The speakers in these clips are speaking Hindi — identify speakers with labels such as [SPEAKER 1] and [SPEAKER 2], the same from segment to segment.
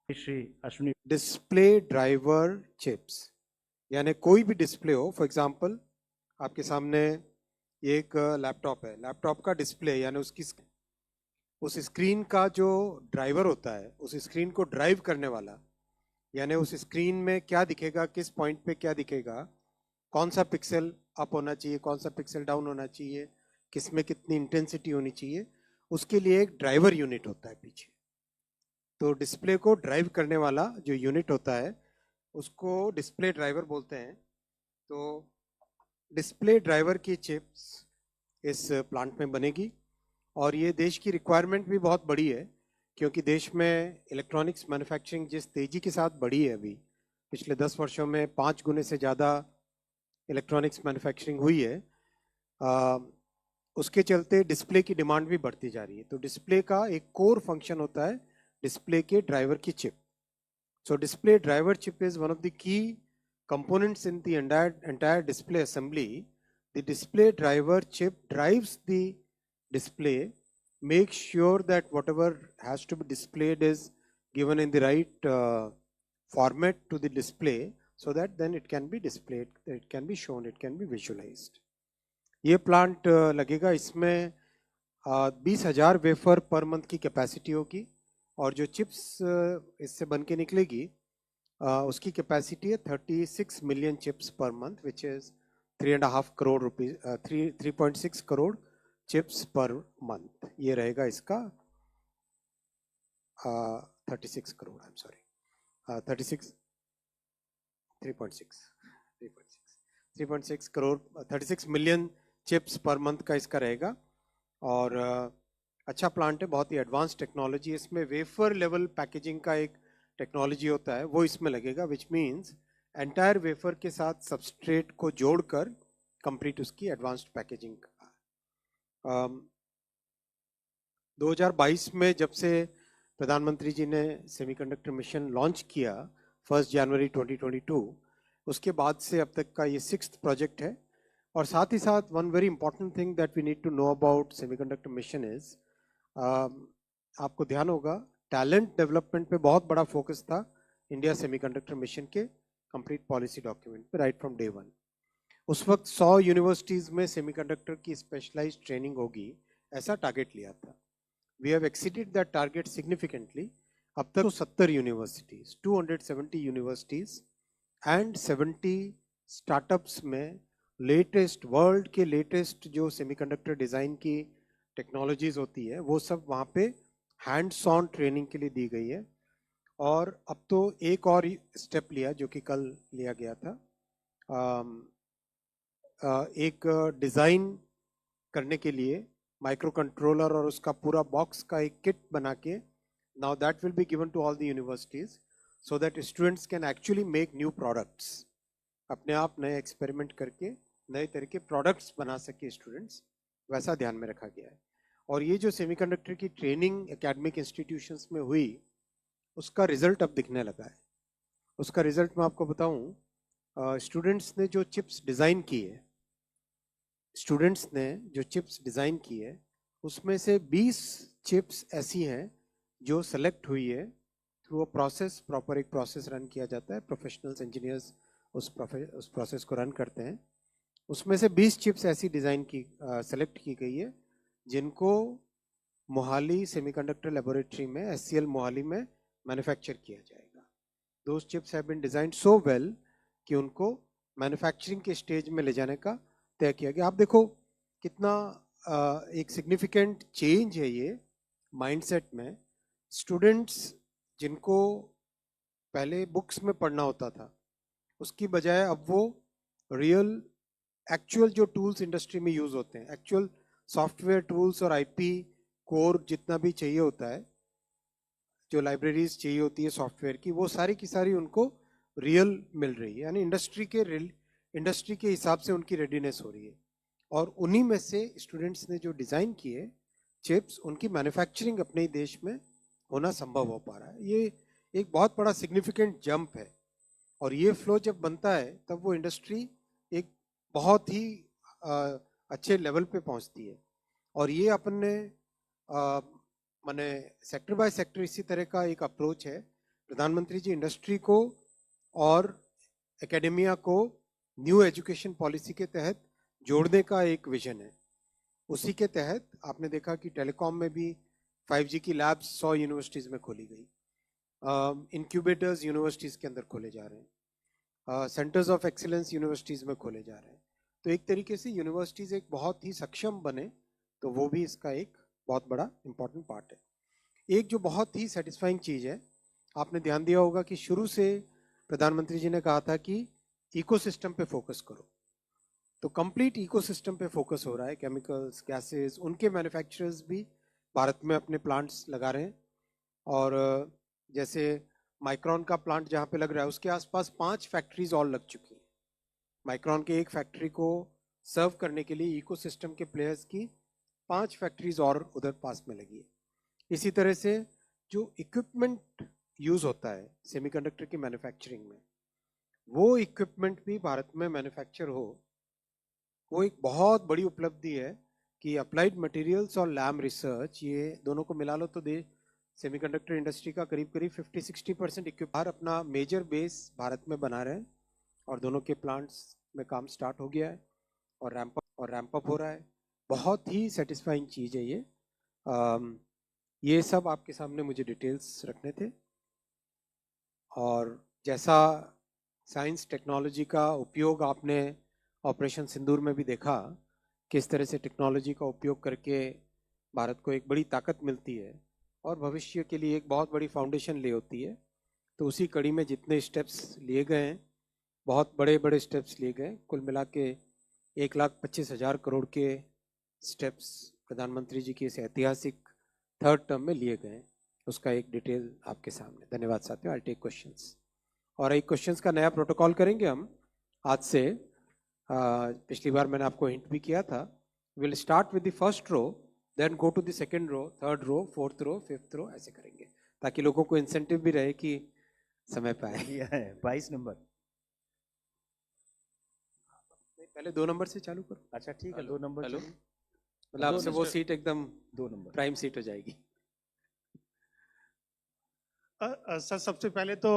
[SPEAKER 1] Shri Ashwini.
[SPEAKER 2] Display driver chips, यानी कोई भी डिस्प्ले हो, फॉर एग्जांपल आपके सामने एक लैपटॉप है, लैपटॉप का डिस्प्ले यानी उस स्क्रीन का जो ड्राइवर होता है, उस स्क्रीन को ड्राइव करने वाला, यानी उस स्क्रीन में क्या दिखेगा, किस पॉइंट पे क्या दिखेगा, कौन सा पिक्सल अप होना चाहिए, कौन सा पिक्सल डाउन होना चाहिए, किस में कितनी इंटेंसिटी होनी चाहिए, उसके लिए एक ड्राइवर यूनिट होता है पीछे। तो डिस्प्ले को ड्राइव करने वाला जो यूनिट होता है उसको डिस्प्ले ड्राइवर बोलते हैं। तो डिस्प्ले ड्राइवर की चिप्स इस प्लांट में बनेगी और ये देश की रिक्वायरमेंट भी बहुत बड़ी है, क्योंकि देश में इलेक्ट्रॉनिक्स मैन्युफैक्चरिंग जिस तेजी के साथ बढ़ी है, अभी पिछले 10 वर्षों में 5 गुने से ज़्यादा इलेक्ट्रॉनिक्स मैन्युफैक्चरिंग हुई है, उसके चलते डिस्प्ले की डिमांड भी बढ़ती जा रही है। तो डिस्प्ले का एक कोर फंक्शन होता है डिस्प्ले के ड्राइवर की chip. So display driver chip is one of the key components in the entire display assembly. The display driver chip drives the display, makes sure that whatever has to be displayed is given in the right format to the display, so that then it can be displayed, it can be shown, it can be visualized. ये प्लांट लगेगा, इसमें 20,000 वेफर पर मंथ की कैपेसिटी होगी और जो चिप्स इससे बन के निकलेगी उसकी कैपेसिटी है 36 million chips per month, which is 3.5 crore rupees, 3.6 crore chips per month. ये रहेगा इसका 36 crore, I am sorry, 36 3.6 3.6 crore 36 million chips per month का इसका रहेगा। और अच्छा प्लांट है, बहुत ही एडवांस टेक्नोलॉजी, इसमें वेफर लेवल पैकेजिंग का एक टेक्नोलॉजी होता है वो इसमें लगेगा, विच मीन्स एंटायर वेफर के साथ सबस्ट्रेट को जोड़कर कंप्लीट उसकी एडवांस्ड पैकेजिंग। 2022 में जब से प्रधानमंत्री जी ने सेमीकंडक्टर मिशन लॉन्च किया 1 जनवरी 2022, उसके बाद से अब तक का ये 6th प्रोजेक्ट है। और साथ ही साथ one very important thing that we need to know about semiconductor mission is, आपको ध्यान होगा टैलेंट डेवलपमेंट पे बहुत बड़ा फोकस था इंडिया सेमीकंडक्टर मिशन के कंप्लीट पॉलिसी डॉक्यूमेंट पे राइट फ्रॉम डे वन। उस वक्त 100 यूनिवर्सिटीज में सेमीकंडक्टर की स्पेशलाइज्ड ट्रेनिंग होगी, ऐसा टारगेट लिया था। We have exceeded that target significantly. अब तक 70 यूनिवर्सिटीज, 270 यूनिवर्सिटीज एंड 70 स्टार्टअप्स में लेटेस्ट, वर्ल्ड के लेटेस्ट जो सेमीकंडक्टर डिज़ाइन की टेक्नोलॉजीज होती है वो सब वहाँ पे हैंड्स ऑन ट्रेनिंग के लिए दी गई है। और अब तो एक और स्टेप लिया जो कि कल लिया गया था, एक डिज़ाइन करने के लिए माइक्रो कंट्रोलर और उसका पूरा बॉक्स का एक किट बना के, now that will be given to all the universities so that students can actually make new products, अपने आप नए एक्सपेरिमेंट करके नए तरह के प्रोडक्ट्स बना सके स्टूडेंट्स, वैसा ध्यान में रखा गया है। और ये जो सेमीकंडक्टर की ट्रेनिंग एकेडमिक इंस्टीट्यूशंस में हुई उसका रिजल्ट अब दिखने लगा है। उसका रिजल्ट मैं आपको बताऊं, स्टूडेंट्स ने जो चिप्स डिज़ाइन की है, स्टूडेंट्स ने जो चिप्स डिज़ाइन की है उसमें से 20 चिप्स ऐसी हैं जो सेलेक्ट हुई है थ्रू अ प्रोसेस, प्रॉपर एक प्रोसेस रन किया जाता है, प्रोफेशनल्स इंजीनियर्स उस प्रोसेस को रन करते हैं। उसमें से 20 चिप्स ऐसी डिज़ाइन की सेलेक्ट की गई है जिनको मोहाली सेमीकंडक्टर लेबोरेटरी में, SCL मोहाली में मैन्युफैक्चर किया जाएगा। Those chips have been designed so well कि उनको मैन्युफैक्चरिंग के स्टेज में ले जाने का तय किया गया। आप देखो कितना एक सिग्निफिकेंट चेंज है ये माइंडसेट में। स्टूडेंट्स जिनको पहले बुक्स में पढ़ना होता था उसकी बजाय अब वो रियल एक्चुअल जो टूल्स इंडस्ट्री में यूज होते हैं, एक्चुअल सॉफ्टवेयर टूल्स और IP कोर जितना भी चाहिए होता है, जो लाइब्रेरीज चाहिए होती है सॉफ्टवेयर की, वो सारी की सारी उनको रियल मिल रही है, यानी इंडस्ट्री के हिसाब से उनकी रेडीनेस हो रही है। और उन्हीं में से स्टूडेंट्स ने जो डिज़ाइन किए चिप्स, उनकी मैन्युफैक्चरिंग अपने ही देश में होना संभव हो पा रहा है। ये एक बहुत बड़ा सिग्निफिकेंट जंप है। और ये फ्लो जब बनता है तब वो इंडस्ट्री एक बहुत ही अच्छे लेवल पे पहुंचती है। और ये अपन ने माने सेक्टर बाय सेक्टर इसी तरह का एक अप्रोच है प्रधानमंत्री जी इंडस्ट्री को और एकेडेमिया को न्यू एजुकेशन पॉलिसी के तहत जोड़ने का एक विजन है। उसी के तहत आपने देखा कि टेलीकॉम में भी 5G की लैब्स 100 यूनिवर्सिटीज में खोली गई, इंक्यूबेटर्स यूनिवर्सिटीज के अंदर खोले जा रहे हैं, सेंटर्स ऑफ एक्सीलेंस यूनिवर्सिटीज में खोले जा रहे हैं। तो एक तरीके से यूनिवर्सिटीज एक बहुत ही सक्षम बने, तो वो भी इसका एक बहुत बड़ा इंपॉर्टेंट पार्ट है। एक जो बहुत ही सेटिस्फाइंग चीज है, आपने ध्यान दिया होगा कि शुरू से प्रधानमंत्री जी ने कहा था कि इकोसिस्टम पे फोकस करो, तो कंप्लीट इकोसिस्टम पे फोकस हो रहा है। केमिकल्स, गैसेस, उनके मैन्युफैक्चरर्स भी भारत में अपने प्लांट्स लगा रहे हैं। और जैसे माइक्रॉन का प्लांट जहाँ पे लग रहा है, उसके आसपास 5 फैक्ट्रीज और लग चुकी हैं। माइक्रॉन के एक फैक्ट्री को सर्व करने के लिए इकोसिस्टम के प्लेयर्स की 5 फैक्ट्रीज और उधर पास में लगी है। इसी तरह से जो इक्विपमेंट यूज होता है सेमीकंडक्टर की मैन्युफैक्चरिंग में, वो इक्विपमेंट भी भारत में मैन्युफैक्चर हो, वो एक बहुत बड़ी उपलब्धि है कि अप्लाइड मटेरियल्स और लैब रिसर्च, ये दोनों को मिला लो तो दे सेमीकंडक्टर इंडस्ट्री का करीब करीब 50-60% इक्विपमेंट अपना मेजर बेस भारत में बना रहे हैं। और दोनों के प्लांट्स में काम स्टार्ट हो गया है और रैंप अप हो रहा है। बहुत ही सेटिस्फाइंग चीज़ है ये। ये सब आपके सामने मुझे डिटेल्स रखने थे। और जैसा साइंस टेक्नोलॉजी का उपयोग आपने ऑपरेशन सिंदूर में भी देखा, किस तरह से टेक्नोलॉजी का उपयोग करके भारत को एक बड़ी ताकत मिलती है और भविष्य के लिए एक बहुत बड़ी फाउंडेशन ले होती है। तो उसी कड़ी में जितने स्टेप्स लिए गए हैं, बहुत बड़े बड़े स्टेप्स लिए गए, कुल मिला के 1,25,000 करोड़ के स्टेप्स प्रधानमंत्री जी की इस ऐतिहासिक थर्ड टर्म में लिए गए। उसका एक डिटेल आपके सामने। धन्यवाद साथियों। I take questions. और एक क्वेश्चंस का नया प्रोटोकॉल करेंगे हम आज से। पिछली बार मैंने आपको हिंट भी किया था, will start with the first row, then go to the second row, third row, fourth row, fifth row, ऐसे करेंगे ताकि लोगों को इंसेंटिव भी रहे कि समय पे आए।
[SPEAKER 1] 22 नंबर।
[SPEAKER 2] पहले 2 नंबर से चालू करो।
[SPEAKER 1] अच्छा ठीक है, 2 नंबर।
[SPEAKER 2] हेलो, मतलब आपसे वो सीट एकदम
[SPEAKER 1] 2 नंबर
[SPEAKER 2] प्राइम सीट हो जाएगी।
[SPEAKER 3] सर सबसे पहले तो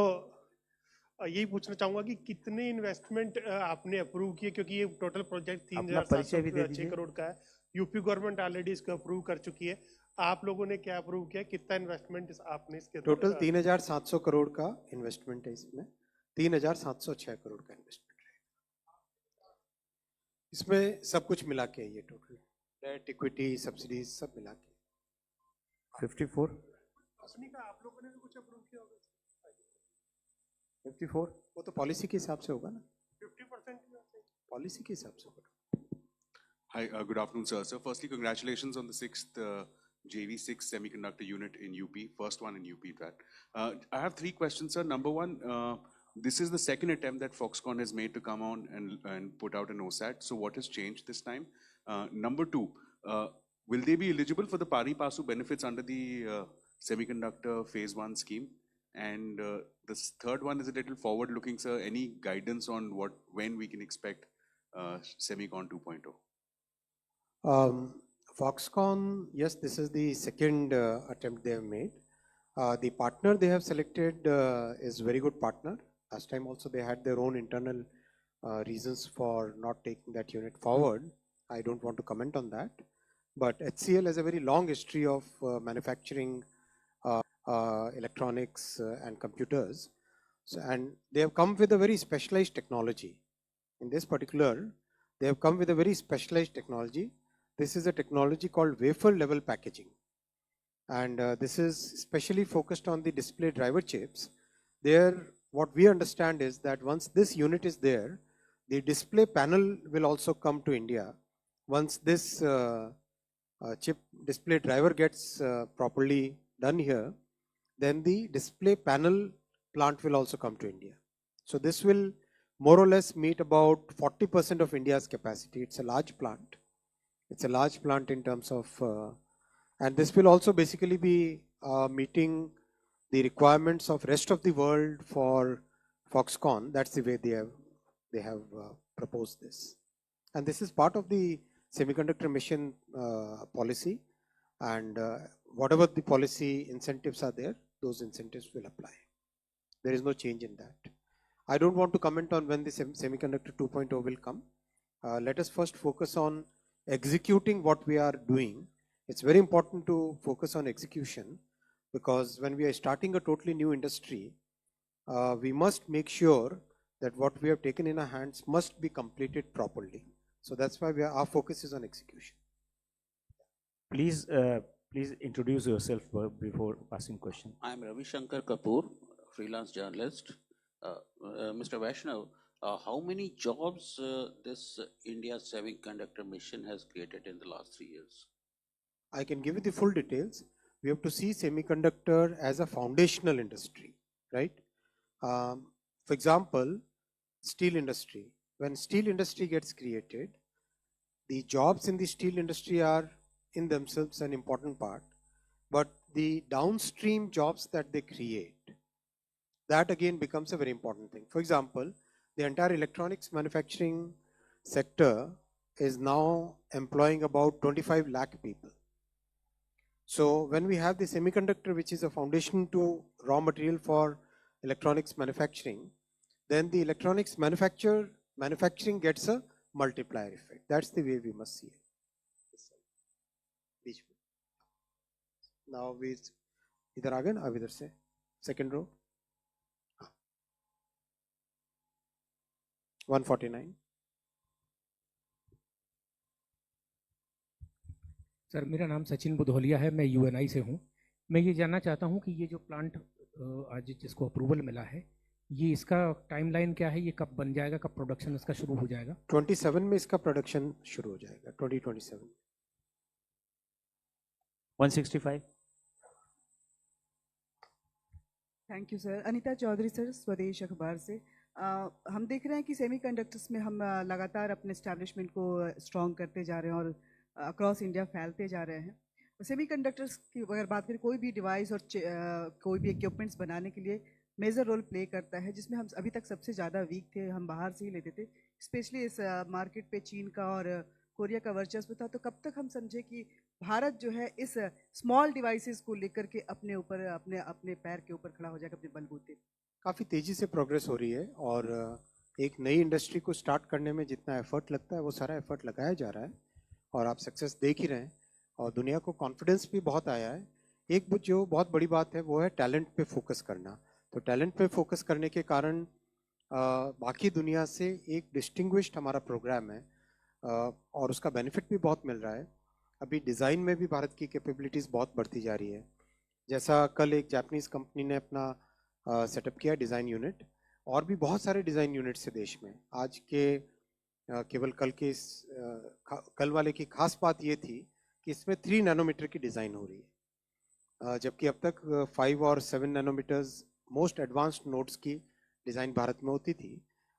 [SPEAKER 3] यही पूछना चाहूंगा कि कितने इन्वेस्टमेंट आपने अप्रूव किए, क्योंकि ये टोटल प्रोजेक्ट 3,706 करोड़ का है। यूपी गवर्नमेंट ऑलरेडी इसको अप्रूव कर चुकी है, आप लोगों ने क्या अप्रूव किया, कितना इन्वेस्टमेंट आपने इसके?
[SPEAKER 2] टोटल 3,700 करोड़ का इन्वेस्टमेंट है इसमें। 3,706 करोड़ का इन्वेस्टमेंट है इसमें। सब कुछ मिला के ये टोटल डेट, इक्विटी, सब्सिडीज सब मिला के
[SPEAKER 1] 54।
[SPEAKER 3] का आप लोगों ने भी कुछ अप्रूव किया होगा?
[SPEAKER 1] 54
[SPEAKER 2] वो तो पॉलिसी के हिसाब से होगा ना,
[SPEAKER 3] 50%
[SPEAKER 2] पॉलिसी के हिसाब से होगा।
[SPEAKER 4] Hi, good afternoon, sir. So, firstly, congratulations on the 6th JV6 semiconductor unit in UP, first one in UP. That I have 3 questions, sir. Number one, this is the second attempt that Foxconn has made to come on and put out an OSAT. So, what has changed this time? Number two, will they be eligible for the pari passu benefits under the semiconductor phase 1 scheme? And the third one is a little forward-looking, sir. Any guidance on when we can expect Semicon 2.0?
[SPEAKER 2] Foxconn, yes, this is the second attempt they have made. The partner they have selected is very good partner. Last time also they had their own internal reasons for not taking that unit forward. I don't want to comment on that. But HCL has a very long history of manufacturing electronics and computers. So, and they have come with a very specialized technology. In this particular, they have come with a very specialized technology. This is a technology called wafer level packaging. And this is specially focused on the display driver chips. There, what we understand is that once this unit is there, the display panel will also come to India. Once this chip display driver gets properly done here, then the display panel plant will also come to India. So this will more or less meet about 40% of India's capacity. It's a large plant. It's a large plant in terms of, and this will also basically be meeting the requirements of rest of the world for Foxconn. That's the way they have proposed this. And this is part of the semiconductor mission policy. And whatever the policy incentives are there, those incentives will apply. There is no change in that. I don't want to comment on when the semiconductor 2.0 will come. Let us first focus on executing what we are doing. It's very important to focus on execution, because when we are starting a totally new industry, we must make sure that what we have taken in our hands must be completed properly. So that's why our focus is on execution.
[SPEAKER 1] Please, please introduce yourself before asking question.
[SPEAKER 5] I am Ravi Shankar Kapoor, freelance journalist. Mr. Vaishnav, how many jobs this India semiconductor mission has created in the last 3 years?
[SPEAKER 2] I can give you the full details. We have to see semiconductor as a foundational industry, right? For example, steel industry. When steel industry gets created, the jobs in the steel industry are in themselves an important part, but the downstream jobs that they create, that again becomes a very important thing. For example, the entire electronics manufacturing sector is now employing about 25 lakh people. So when we have the semiconductor, which is a foundation to raw material for electronics manufacturing, then the electronics manufacturing gets a multiplier effect. That's the way we must see it. Now we इधर आ गए ना, अब इधर से second row 149.
[SPEAKER 6] सर मेरा नाम सचिन बुधौलिया है, मैं यूएनआई से हूँ। मैं ये जानना चाहता हूँ कि ये जो प्लांट आज जिसको अप्रूवल मिला है, ये इसका टाइमलाइन क्या है, ये कब बन जाएगा, कब प्रोडक्शन इसका शुरू हो जाएगा?
[SPEAKER 2] 27 में इसका प्रोडक्शन शुरू हो जाएगा, 2027.
[SPEAKER 1] 165.
[SPEAKER 7] Thank you sir. Anita Chaudhary sir, Swadesh अखबार से। हम देख रहे हैं कि सेमीकंडक्टर्स में हम लगातार अपने एस्टैब्लिशमेंट को स्ट्रॉन्ग करते जा रहे हैं और अक्रॉस इंडिया फैलते जा रहे हैं। सेमीकंडक्टर्स की अगर बात करें, कोई भी डिवाइस और कोई भी इक्विपमेंट्स बनाने के लिए मेजर रोल प्ले करता है, जिसमें हम अभी तक सबसे ज़्यादा वीक थे, हम बाहर से ही लेते थे। स्पेशली इस मार्केट पे चीन का और कोरिया का वर्चस्व था। तो कब तक हम समझे कि भारत जो है इस स्मॉल डिवाइसेस को लेकर के अपने ऊपर अपने पैर के ऊपर खड़ा हो जाएगा, अपने बलबूते?
[SPEAKER 2] काफ़ी तेज़ी से प्रोग्रेस हो रही है, और एक नई इंडस्ट्री को स्टार्ट करने में जितना एफर्ट लगता है वो सारा एफर्ट लगाया जा रहा है, और आप सक्सेस देख ही रहे हैं, और दुनिया को कॉन्फिडेंस भी बहुत आया है। एक जो बहुत बड़ी बात है वो है टैलेंट पे फोकस करना। तो टैलेंट पे फोकस करने के कारण बाकी दुनिया से एक डिस्टिंग्विश्ड हमारा प्रोग्राम है, और उसका बेनिफिट भी बहुत मिल रहा है। अभी डिज़ाइन में भी भारत की कैपेबिलिटीज़ बहुत बढ़ती जा रही है। जैसा कल एक जापानीज़ कंपनी ने अपना सेटअप किया डिज़ाइन यूनिट, और भी बहुत सारे डिज़ाइन यूनिट्स है देश में। आज के केवल कल वाले की खास बात ये थी कि इसमें 3 नैनोमीटर की डिज़ाइन हो रही है, जबकि अब तक 5 और 7 नैनोमीटर्स मोस्ट एडवांस्ड नोड्स की डिज़ाइन भारत में होती थी।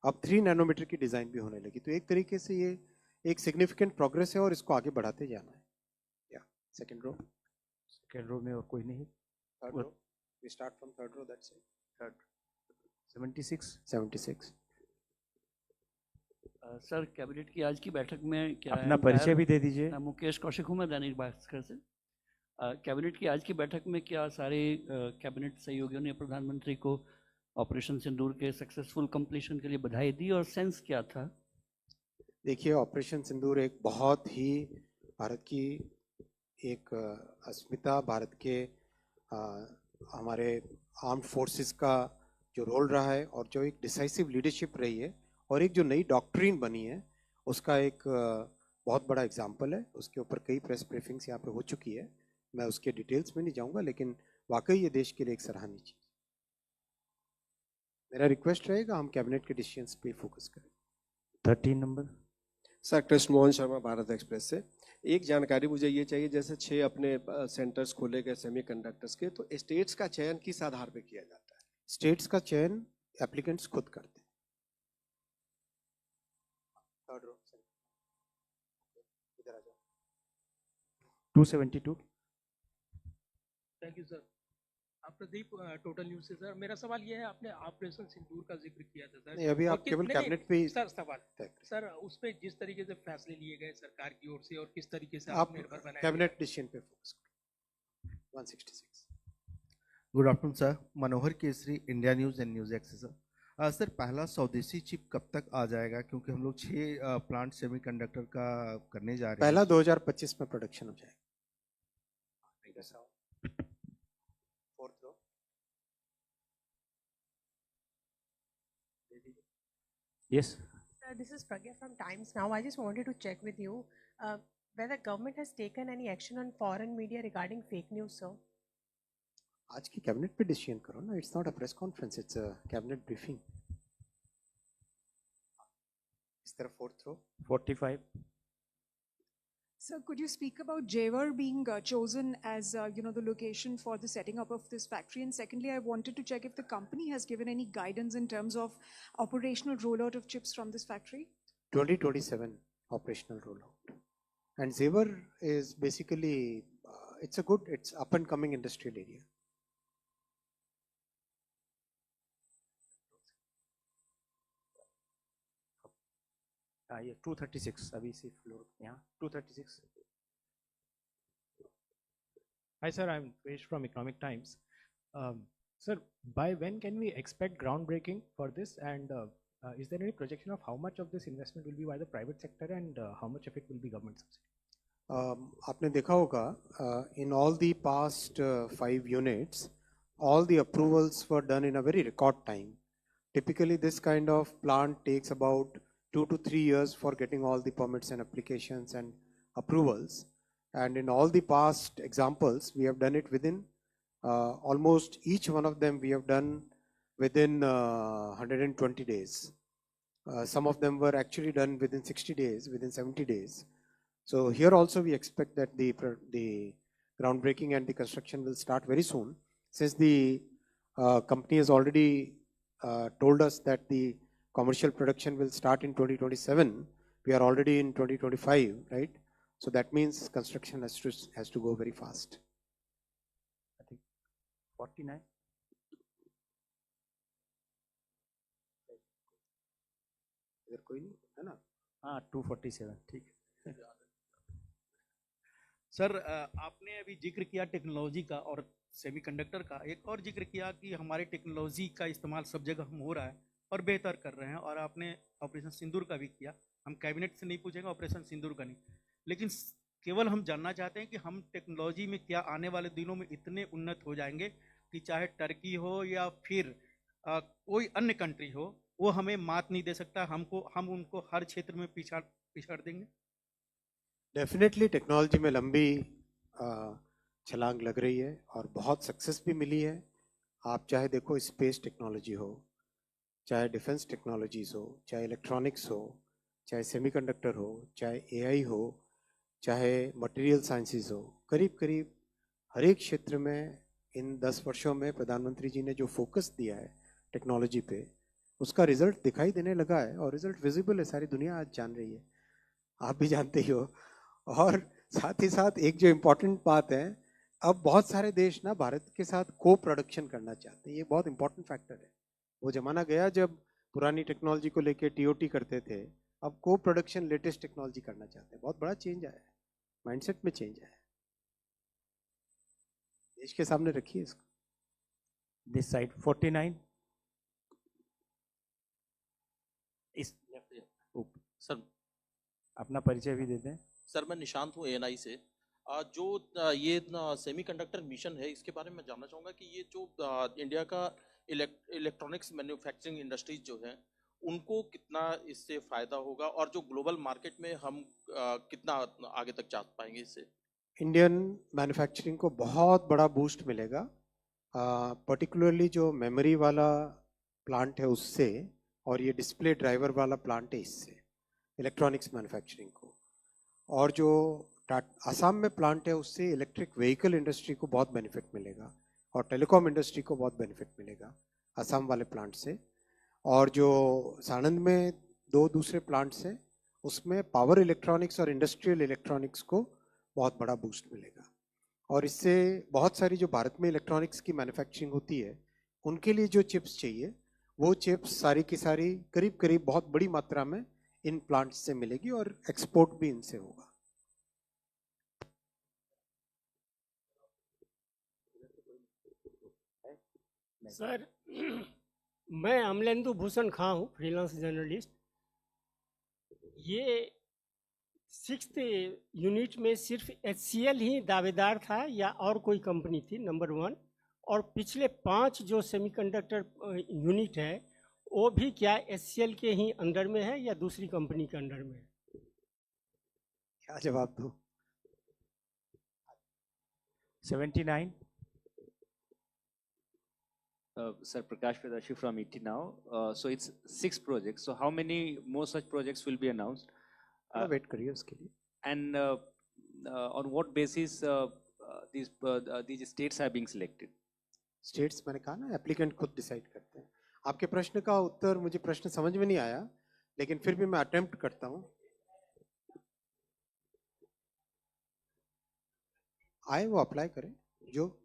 [SPEAKER 2] अब 3 नैनोमीटर की डिज़ाइन भी होने लगी। तो एक तरीके से ये एक सिग्निफिकेंट प्रोग्रेस है, और इसको आगे बढ़ाते जाना है। या सेकंड रो
[SPEAKER 1] में और कोई नहीं?
[SPEAKER 2] Third row, we start from third row, that's it. Third 76.
[SPEAKER 8] Sir, cabinet की आज की बैठक में क्या
[SPEAKER 1] अपना परिचय भी दे दीजिए।
[SPEAKER 8] मुकेश कौशिक हूँ मैं, दैनिक भास्कर से। कैबिनेट की आज की बैठक में क्या सारे कैबिनेट सहयोगियों ने प्रधानमंत्री को ऑपरेशन सिंदूर के सक्सेसफुल कंप्लीशन के लिए बधाई दी, और सेंस क्या था?
[SPEAKER 2] देखिए, ऑपरेशन सिंदूर एक बहुत ही भारत की एक अस्मिता, भारत के हमारे आर्म्ड फोर्सेस का जो रोल रहा है, और जो एक डिसाइसिव लीडरशिप रही है, और एक जो नई डॉक्ट्रिन बनी है, उसका एक बहुत बड़ा एग्जाम्पल है। उसके ऊपर कई प्रेस ब्रीफिंग्स यहाँ पे हो चुकी है, मैं उसके डिटेल्स में नहीं जाऊँगा, लेकिन वाकई ये देश के लिए एक सराहनीय चीज़। मेरा रिक्वेस्ट रहेगा हम कैबिनेट के डिसीजंस पे फोकस करें।
[SPEAKER 1] 13 number.
[SPEAKER 9] Sir, Krishna Mohan Sharma, Bharat express से। एक जानकारी मुझे ये चाहिए, जैसे 6 अपने सेंटर्स खोले गए सेमीकंडक्टर्स के, तो स्टेट्स का चयन किस आधार पे किया जाता है?
[SPEAKER 2] स्टेट्स का चयन एप्लीकेंट्स खुद करते हैं। थर्ड रो, इधर आ जाओ।
[SPEAKER 1] 272।
[SPEAKER 6] Thank you sir. Pradeep, total news से। सर मेरा सवाल ये है, आपने ऑपरेशन सिंदूर का जिक्र किया था सर।
[SPEAKER 2] नहीं, अभी आप केवल कैबिनेट पे ही
[SPEAKER 6] सर सवाल
[SPEAKER 2] तय करें।
[SPEAKER 6] सर, उस पे जिस तरीके से फैसले लिए गए सरकार की ओर से, और किस तरीके से
[SPEAKER 2] आप
[SPEAKER 6] निर्भर बनाए
[SPEAKER 2] कैबिनेट डिसीजन पे फोकस करें। 166।
[SPEAKER 10] Good afternoon sir, Manohar Kesari, India news and news access. Sir पहला स्वदेशी चिप कब तक आ जाएगा, क्योंकि हम लोग 6 प्लांट सेमीकंडक्टर का करने जा रहे हैं।
[SPEAKER 2] पहला 2025 में प्रोडक्शन हो जाएगा। Fourth row.
[SPEAKER 1] Yes.
[SPEAKER 11] This is Pragya from Times Now. I just wanted to check with you whether government has taken any action on foreign media regarding fake news, sir.
[SPEAKER 2] आज की कैबिनेट पे डिसीजन करो ना, it's not a press conference, it's a cabinet briefing. इस तरफ fourth row
[SPEAKER 1] 45.
[SPEAKER 12] Sir, could you speak about Jewar being chosen as the location for the setting up of this factory? And secondly, I wanted to check if the company has given any guidance in terms of operational rollout of chips from this factory.
[SPEAKER 2] 2027 operational rollout. And Jewar is basically it's up and coming industrial area.
[SPEAKER 1] ये 236 अभी इसी फ्लोर यहाँ 236.
[SPEAKER 13] Hi sir, I'm Vesh from Economic Times. Sir, by when can we expect groundbreaking for this, and is there any projection of how much of this investment will be by the private sector and how much of it will be government subsidy?
[SPEAKER 2] आपने देखा होगा in all the past 5 units, all the approvals were done in a very record time. Typically, this kind of plant takes about 2 to 3 years for getting all the permits and applications and approvals. And in all the past examples, we have done it within almost each one of them we have done within 120 days. Some of them were actually done within 60 days, within 70 days. So here also we expect that the groundbreaking and the construction will start very soon. Since the company has already told us that the commercial production will start in 2027. We are already in 2025, right? So that means construction has to go very fast.
[SPEAKER 1] I think 49.
[SPEAKER 2] इधर कोई नहीं है ना?
[SPEAKER 1] हाँ 247 ठीक है।
[SPEAKER 14] सर आपने अभी जिक्र किया टेक्नोलॉजी का और सेमीकंडक्टर का, एक और जिक्र किया कि हमारे टेक्नोलॉजी का इस्तेमाल सब जगह हम हो रहा है और बेहतर कर रहे हैं, और आपने ऑपरेशन सिंदूर का भी किया। हम कैबिनेट से नहीं पूछेंगे ऑपरेशन सिंदूर का नहीं, लेकिन केवल हम जानना चाहते हैं कि हम टेक्नोलॉजी में क्या आने वाले दिनों में इतने उन्नत हो जाएंगे कि चाहे टर्की हो या फिर कोई अन्य कंट्री हो, वो हमें मात नहीं दे सकता, हम उनको हर क्षेत्र में पिछाड़ देंगे।
[SPEAKER 2] डेफिनेटली टेक्नोलॉजी में लंबी छलांग लग रही है और बहुत सक्सेस भी मिली है। आप चाहे देखो स्पेस टेक्नोलॉजी हो, चाहे डिफेंस टेक्नोलॉजीज हो, चाहे इलेक्ट्रॉनिक्स हो, चाहे सेमीकंडक्टर हो, चाहे एआई हो, चाहे मटेरियल साइंसेज हो, करीब करीब हर एक क्षेत्र में इन 10 वर्षों में प्रधानमंत्री जी ने जो फोकस दिया है टेक्नोलॉजी पे, उसका रिजल्ट दिखाई देने लगा है और रिजल्ट विजिबल है, सारी दुनिया आज जान रही है, आप भी जानते ही हो। और साथ ही साथ एक जो इम्पोर्टेंट बात है, अब बहुत सारे देश ना भारत के साथ को प्रोडक्शन करना चाहते हैं, ये बहुत इंपॉर्टेंट फैक्टर है। वो जमाना गया जब पुरानी टेक्नोलॉजी को लेके टीओटी करते थे, अब को प्रोडक्शन लेटेस्ट टेक्नोलॉजी करना चाहते हैं। बहुत बड़ा चेंज आया है, माइंडसेट में चेंज आया है। देश के सामने रखिए इसको।
[SPEAKER 1] दिस साइड 49 इस
[SPEAKER 15] सर
[SPEAKER 1] अपना परिचय भी देते हैं।
[SPEAKER 15] सर मैं निशांत हूँ एएनआई से। जो ये सेमीकंडक्टर मिशन है, इसके बारे में जानना चाहूँगा कि ये जो इंडिया का इलेक्ट्रॉनिक्स मैन्युफैक्चरिंग इंडस्ट्रीज जो है, उनको कितना इससे फायदा होगा और जो ग्लोबल मार्केट में हम कितना आगे तक जा पाएंगे इससे?
[SPEAKER 2] इंडियन मैन्युफैक्चरिंग को बहुत बड़ा बूस्ट मिलेगा, पर्टिकुलरली जो मेमोरी वाला प्लांट है उससे, और ये डिस्प्ले ड्राइवर वाला प्लांट है इससे, इलेक्ट्रॉनिक्स मैन्युफैक्चरिंग को। और जो आसाम में प्लांट है उससे इलेक्ट्रिक व्हीकल इंडस्ट्री को बहुत बेनिफिट मिलेगा और टेलीकॉम इंडस्ट्री को बहुत बेनिफिट मिलेगा आसाम वाले प्लांट से। और जो सानंद में 2 दूसरे प्लांट्स हैं, उसमें पावर इलेक्ट्रॉनिक्स और इंडस्ट्रियल इलेक्ट्रॉनिक्स को बहुत बड़ा बूस्ट मिलेगा। और इससे बहुत सारी जो भारत में इलेक्ट्रॉनिक्स की मैन्युफैक्चरिंग होती है, उनके लिए जो चिप्स चाहिए, वो चिप्स सारी की सारी करीब करीब बहुत बड़ी मात्रा में इन प्लांट्स से मिलेगी और एक्सपोर्ट भी इनसे होगा।
[SPEAKER 16] सर मैं अमलेंदु भूषण खां हूँ, फ्रीलांस जर्नलिस्ट। ये 6th यूनिट में सिर्फ HCL ही दावेदार था या और कोई कंपनी थी, नंबर 1। और पिछले 5 जो सेमीकंडक्टर यूनिट है वो भी क्या HCL के ही अंडर में है या दूसरी कंपनी के अंडर में है?
[SPEAKER 2] क्या जवाब दूं?
[SPEAKER 1] 79.
[SPEAKER 17] Sir, Prakash Pradashi from ET Now. So it's 6 projects. So how many more such projects will be announced?
[SPEAKER 2] Wait करिए उसके लिए.
[SPEAKER 17] And on what basis these states are being selected?
[SPEAKER 2] States मैंने कहा ना, एप्लीकेंट खुद डिसाइड करते हैं. आपके प्रश्न का उत्तर मुझे प्रश्न समझ में नहीं आया, लेकिन फिर भी मैं अटेम्प्ट करता हूँ. आए वो अप्लाई करें. जो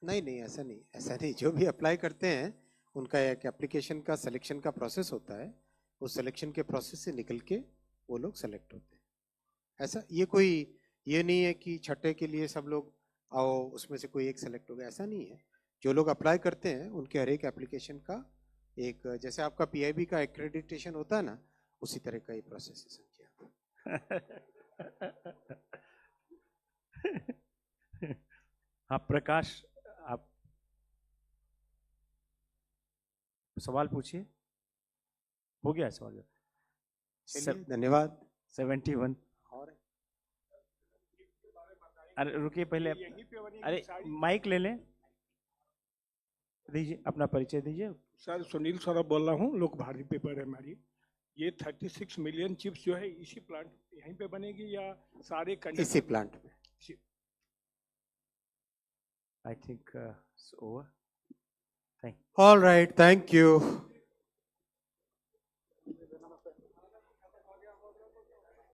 [SPEAKER 2] नहीं ऐसा नहीं, जो भी अप्लाई करते हैं उनका एक एप्लीकेशन का सिलेक्शन का प्रोसेस होता है. उस सिलेक्शन के प्रोसेस से निकल के वो लोग सेलेक्ट होते हैं. ऐसा ये नहीं है कि छठे के लिए सब लोग आओ उसमें से कोई एक सेलेक्ट हो गया, ऐसा नहीं है. जो लोग अप्लाई करते हैं उनके हर एक एप्लीकेशन का एक, जैसे आपका PIB का एक्रेडिटेशन होता है ना, उसी तरह का ही प्रोसेस है.
[SPEAKER 1] हाँ प्रकाश, आप सवाल पूछिए. हो गया सवाल.
[SPEAKER 2] धन्यवाद.
[SPEAKER 1] 71. और अरे रुकिए पहले, अरे माइक ले लें, दीजिए अपना परिचय दीजिए.
[SPEAKER 18] सर सुनील सौरभ बोल रहा हूँ, लोक भारती पेपर है हमारी. ये 36 मिलियन चिप्स जो है इसी प्लांट यहीं पे बनेगी या सारे
[SPEAKER 2] इसी प्लांट में?
[SPEAKER 1] I think it's over.
[SPEAKER 2] All right, thank you.